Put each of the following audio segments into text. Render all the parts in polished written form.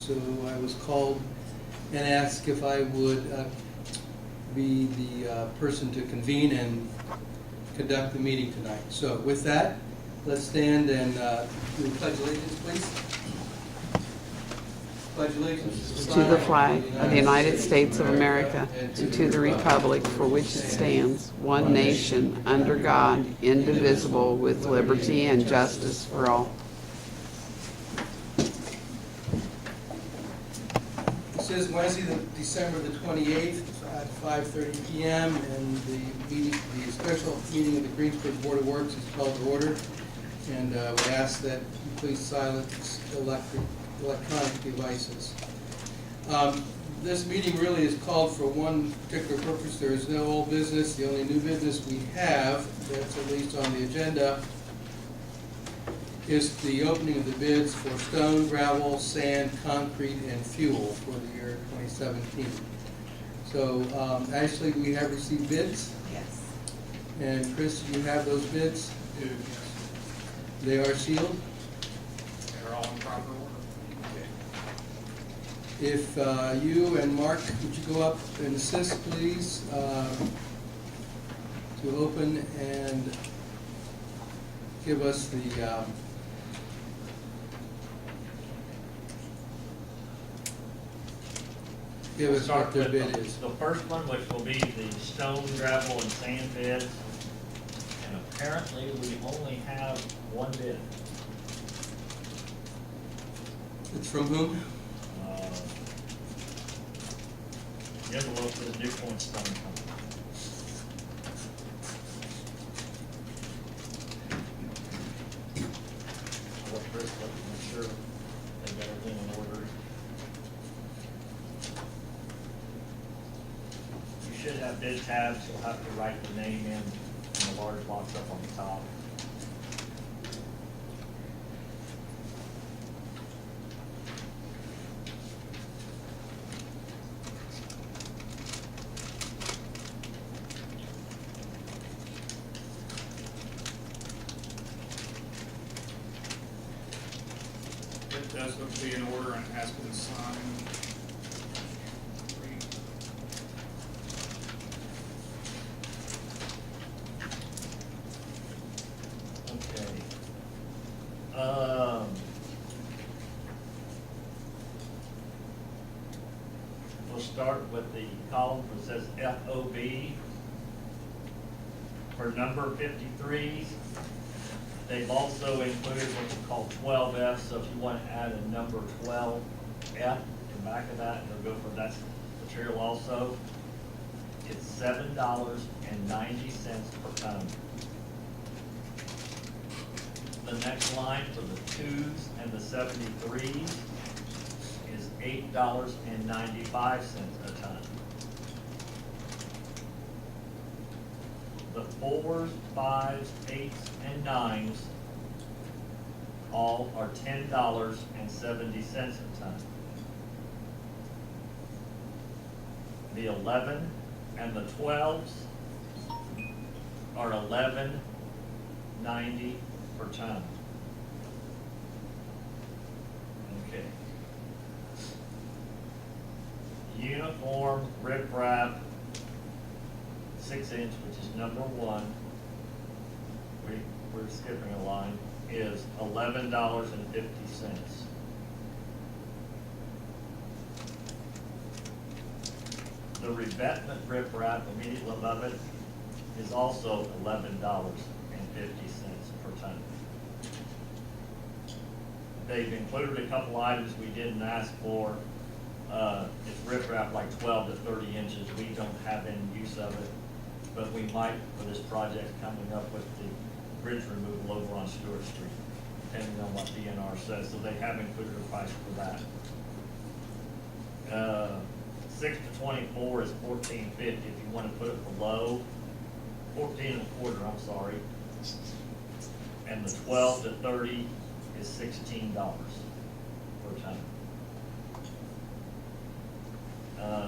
So I was called and asked if I would be the person to convene and conduct the meeting tonight. So with that, let's stand and do the pledge allegiance, please. Pledge allegiance To the flag of the United States of America and to the republic for which it stands, one nation, under God, indivisible, with liberty and justice for all. This is Wednesday, December the 28th at 5:30 p.m. and the special meeting of the Greensburg Board of Works is called to order. And we ask that you please silence electronic devices. This meeting really is called for one particular purpose. There is no old business. The only new business we have, that's at least on the agenda, is the opening of the bids for stone, gravel, sand, concrete, and fuel for the year 2017. So, Ashley, we have received bids? Yes. And Chris, you have those bids? Do, yes. They are sealed? They're all in proper order. If you and Mark, would you go up and assist, please, to open and give us the give us what the bid is. The first one, which will be the stone, gravel, and sand bids. And apparently, we only have one bid. It's from whom? The envelope is New Point Stone Company. I'll let Chris look to make sure they've got everything in order. You should have bid tabs. You'll have to write the name in the large box up on the top. It does look to be in order and has been signed. Okay. We'll start with the column that says FOB. For number 53s, they've also included what you call 12F, so if you want to add a number 12F to the back of that, they'll go for that material also. It's $7.90 per ton. The next line for the 2s and the 73s is $8.95 a ton. The 4s, 5s, 8s, and 9s all are $10.70 a ton. The 11 and the 12s are $11.90 per ton. Okay. Uniform riprap 6-inch, which is number 1. We're skipping a line, is $11.50. The revetment riprap immediately above it is also $11.50 per ton. They've included a couple items we didn't ask for. It's riprap like 12 to 30 inches. We don't have any use of it, but we might for this project coming up with the bridge removal over on Stewart Street, depending on what DNR says. So they have included a price for that. 6 to 24 is $14.50 if you want to put it below. 14 1/4, I'm sorry. And the 12 to 30 is $16 per ton.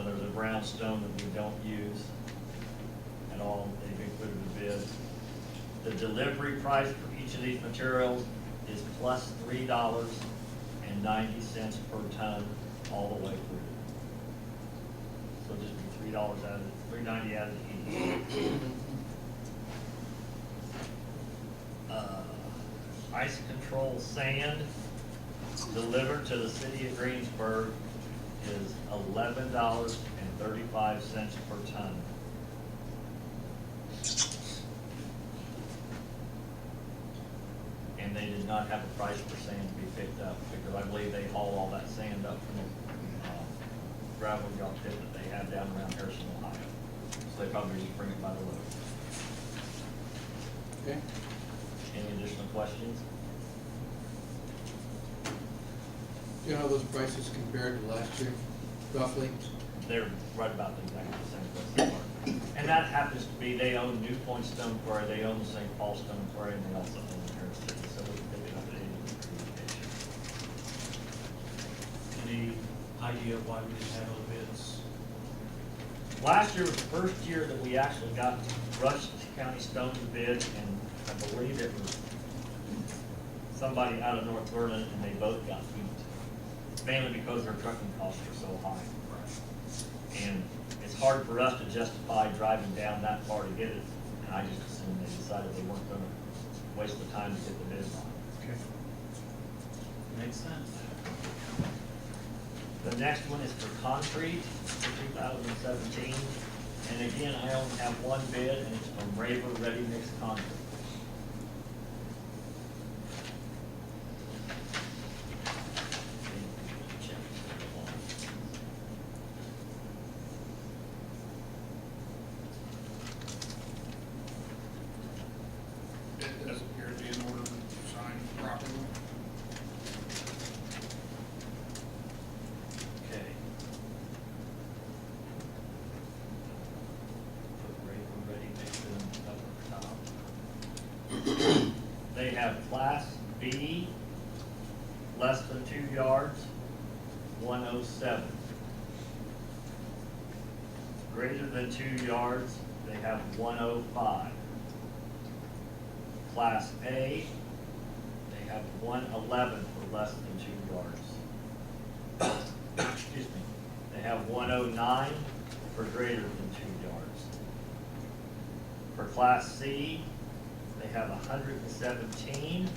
There's a brownstone that we don't use at all. They've included a bid. The delivery price for each of these materials is plus $3.90 per ton $3 out of it, $3.90 out of the heat. Ice control sand delivered to the city of Greensburg is $11.35 per ton. And they did not have a price for sand to be picked up, because I believe they haul all that sand up from the gravel drop pit that they have down around Harrison, Ohio. So they probably just bring it by the load. Okay. Any additional questions? Do you know how those prices compared to last year, roughly? They're right about the exact same place they are. And that happens to be, they own New Point Stone Quarry, they own St. Paul Stone Quarry, and they also own the Harris City, so we can pick it up at any location. Any idea why we didn't have those bids? Last year was the first year that we actually got Rush County Stone's bid, and I believe it was somebody out of North Vernon, and they both got beat. Mainly because their trucking costs are so high. And it's hard for us to justify driving down that far to get it, and I just assumed they decided they weren't gonna waste the time to get the bid on. Okay. Makes sense. The next one is for concrete for 2017. And again, I only have one bid, and it's from Raver Ready Mix Concrete. It does appear to be in order and signed properly. Okay. Put Raver Ready Mix in up at the top. They have Class B, less than 2 yards, 107. Greater than 2 yards, they have 105. Class A, they have 111 for less than 2 yards. Excuse me. They have 109 for greater than 2 yards. For Class C, they have 117,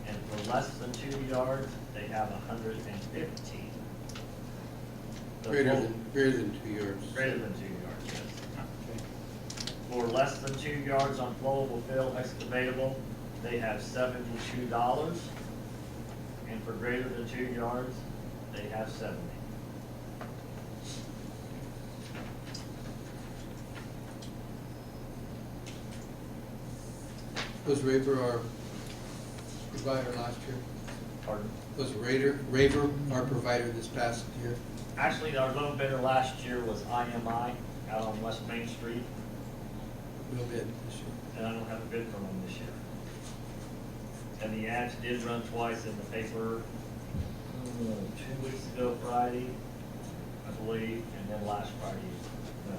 and for less than 2 yards, they have 115. The Greater full- than 2 yards. Greater than 2 yards, yes. Okay. For less than 2 yards on flowable fill excavatable, they have $72. And for greater than 2 yards, they have 70. Was Raver our provider last year? Pardon? Was Raver our provider this past year? Actually, our low bidder last year was IMI out on West Main Street, No bid this year. and I don't have a bid from them this year. And the ads did run twice in the paper, 2 weeks ago Friday, I believe, and then last Friday. No,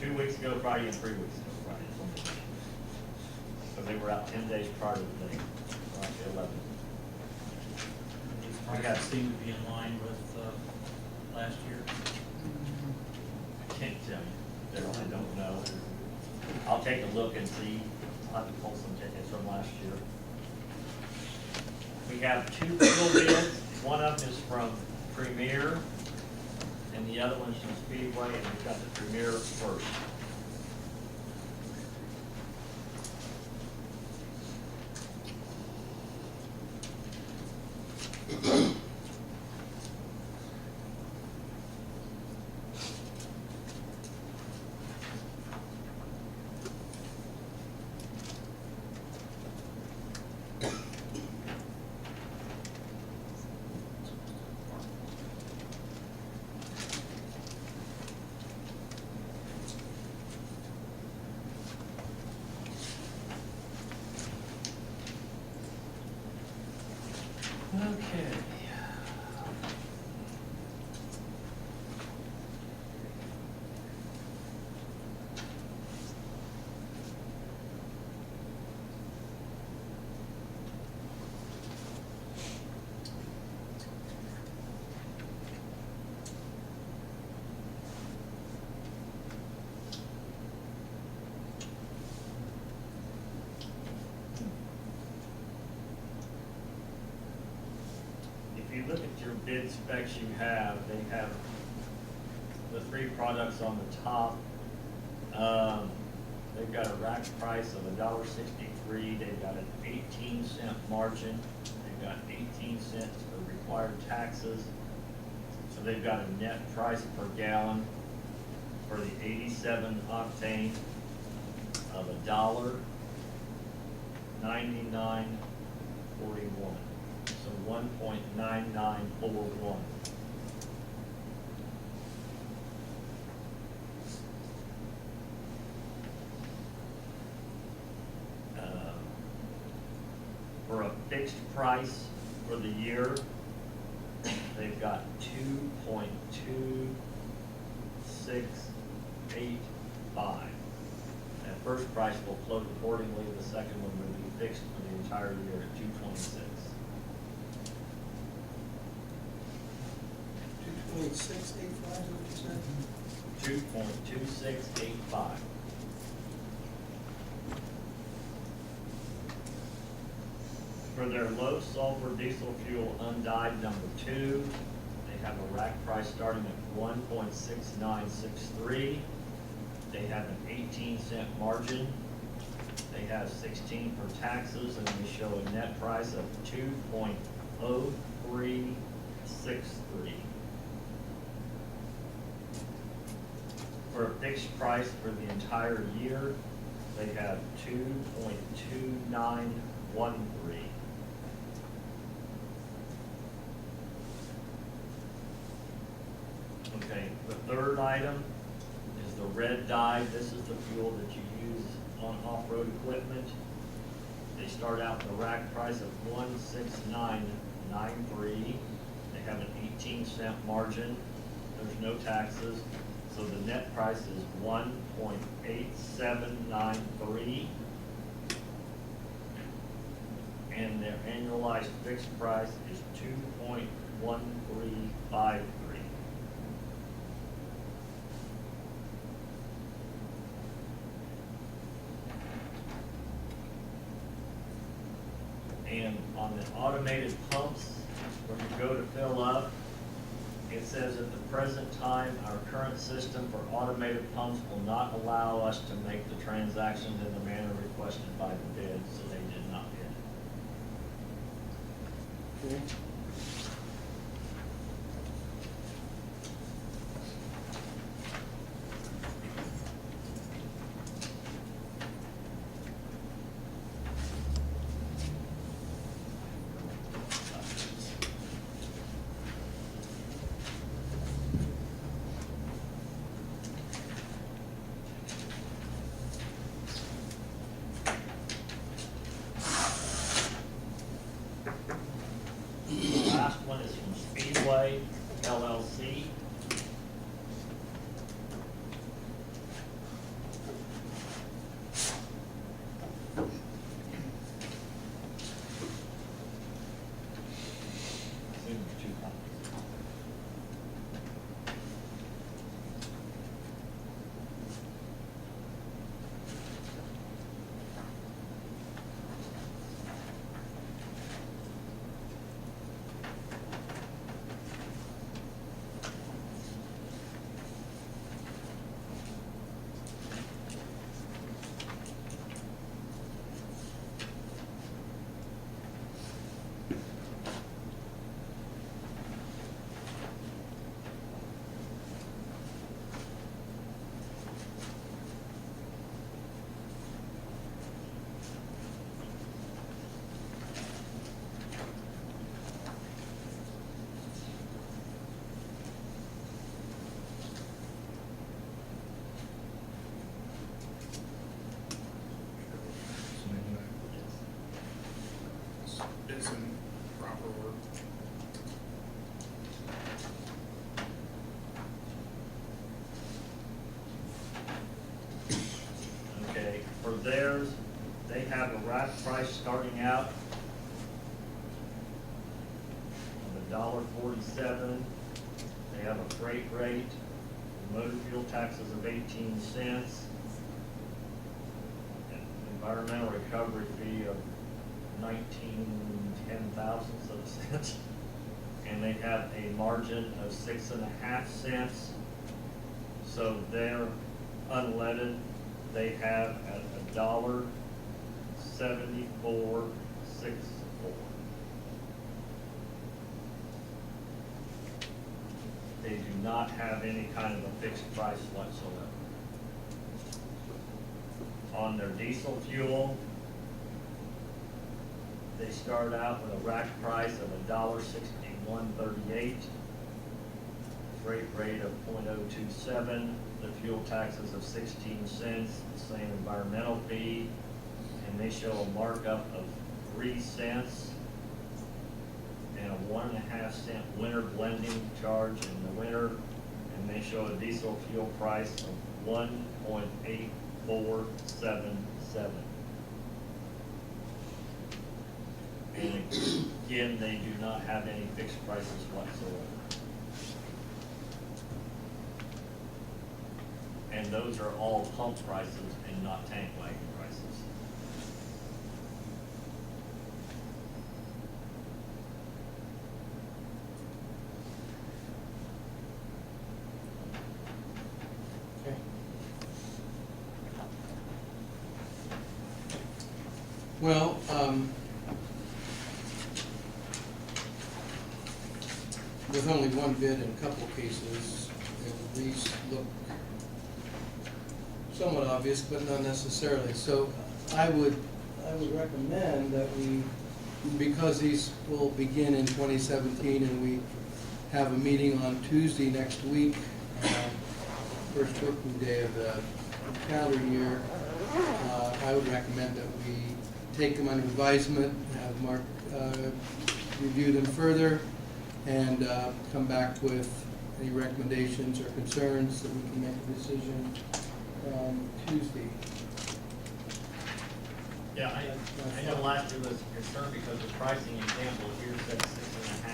2 weeks ago Friday and 3 weeks ago Friday. Because they were out 10 days prior to the date, like the 11th. These We got- prices seem to be in line with last year. I can't tell you, Daryl, I don't know. I'll take a look and see, I'll have to pull some tickets from last year. We have 2 fuel bids, one of them is from Premier, and the other one's from Speedway, and we've got the Premier first. your bid specs you have, they have the three products on the top. They've got a rack price of $1.63. They've got an 18-cent margin. They've got 18 cents for required taxes. So they've got a net price per gallon for the 87 octane of $1.9941. So 1.9941. For a fixed price for the year, they've got 2.2685. That first price will float accordingly. The second one will be fixed for the entire year at 2.26. 2.685, is what you said? 2.2685. For their low sulfur diesel fuel undyed number 2, they have a rack price starting at 1.6963. They have an 18-cent margin. They have 16 for taxes, and they show a net price of 2.0363. For a fixed price for the entire year, they have 2.2913. Okay, the third item is the red dye. This is the fuel that you use on off-road equipment. They start out with a rack price of 16993. They have an 18-cent margin. There's no taxes. So the net price is 1.8793. And their annualized fixed price is 2.1353. And on the automated pumps, when you go to fill up, it says at the present time, our current system for automated pumps will not allow us to make the transactions in the manner requested by the bid, so they did not bid. Okay. The last one is from Speedway LLC. Assume there's two copies. It's in proper order. Okay, for theirs, they have a rack price starting out of $1.47. They have a freight rate, motor fuel taxes of 18 cents, an environmental recovery fee of 19 10 thousandths of a cent, and they have a margin of 6.5 cents. So their unleaded, they have at $1.7464. They do not have any kind of a fixed price whatsoever. On their diesel fuel, they start out with a rack price of $1.6138, freight rate of 0.027, the fuel taxes of 16 cents, the same environmental fee, and they show a markup of 3 cents and a 1.5 cent winter blending charge in the winter, and they show a diesel fuel price of 1.8477. And again, they do not have any fixed prices whatsoever. And those are all pump prices and not tank wagon prices. Okay. Well, with only one bid in a couple of cases, these look somewhat obvious, but not necessarily. So I would recommend that we, because these will begin in 2017 and we have a meeting on Tuesday next week, first working day of the calendar year, I would recommend that we take them under advisement, have Mark review them further, and come back with any recommendations or concerns that we can make a decision on Tuesday. Yeah, I know last year was concerned because the pricing example here said 6.5, I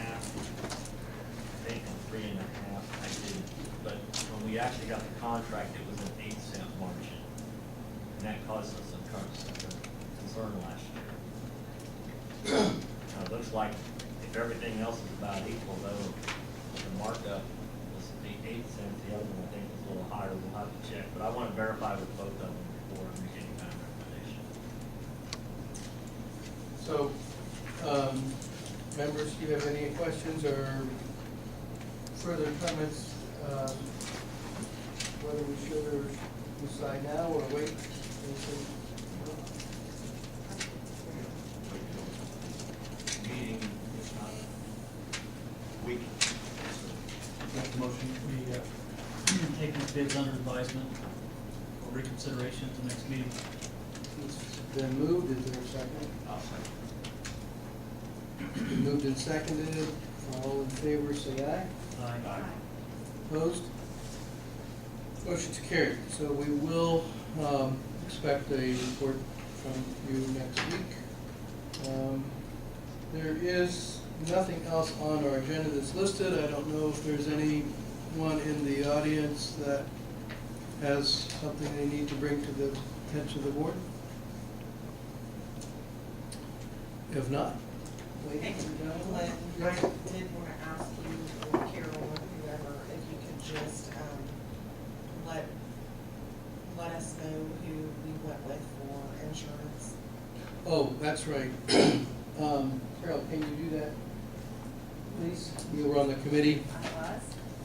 think, and 3.5, I did. But when we actually got the contract, it was an 8-cent margin. And that caused us some concern last year. It looks like if everything else is about equal, though, the markup was the 8 cents, the other one I think was a little higher, we'll have to check. But I want to verify with both of them before I make any kind of recommendation. So, members, do you have any questions or further comments? Whether we should or decide now or wait? Meeting, if not, week. Make the motion, we take these bids under advisement for reconsideration at the next meeting. It's been moved, is there a second? I'll second. Moved and seconded, all in favor, say aye. Aye. Opposed? Motion's carried. So we will expect a report from you next week. There is nothing else on our agenda that's listed. I don't know if there's anyone in the audience that has something they need to bring to the attention of the board. If not, Glenn, I did want to ask you, or Carol, or whoever, if you could just, let us know who we went with for insurance. oh, that's right. Carol, can you do that, please? You were on the committee. I was.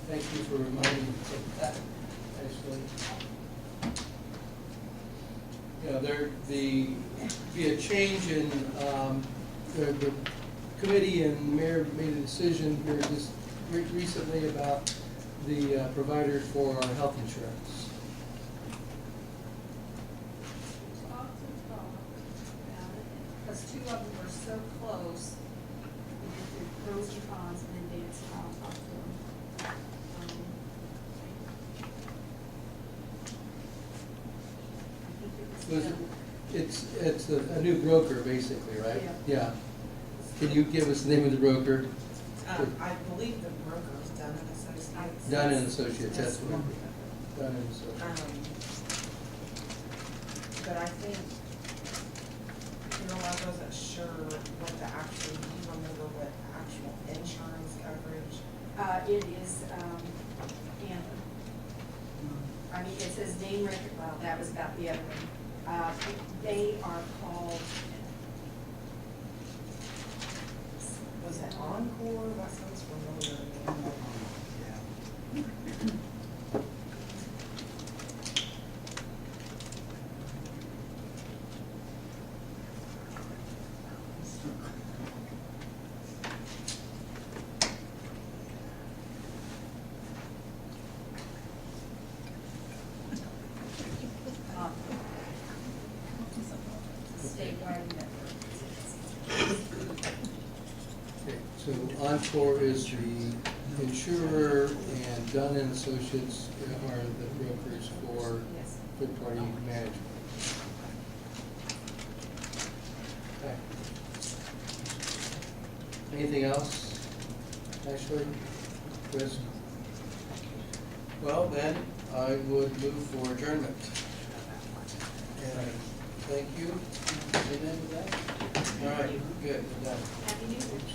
Thank you for reminding me of that, actually. Yeah, be a change in, the committee and the mayor made a decision here just recently about the providers for our health insurance. Because two of them were so close, we did the pros and cons and then dance and I'll talk to them. I think it was. It's a new broker, basically, right? Yeah. Can you give us the name of the broker? I believe the broker is Dunn and Associates. Dunn and Associates, that's Yes. what it is. Dunn and Associates. But I think, you know, I wasn't sure what the actual, do you remember what insurance coverage? It is, Anthem. I mean, it says name record, well, that was about the other one. They are called, Was it Encore? That sounds familiar to me. statewide network. Okay, so Encore is the insurer, and Dunn and Associates are the brokers for Yes. third-party management. Okay. Anything else, Ashley, Chris? Well, then, I would move for adjournment. And thank you. Amen with that? All right, good, we're done. Happy New Year. Oops.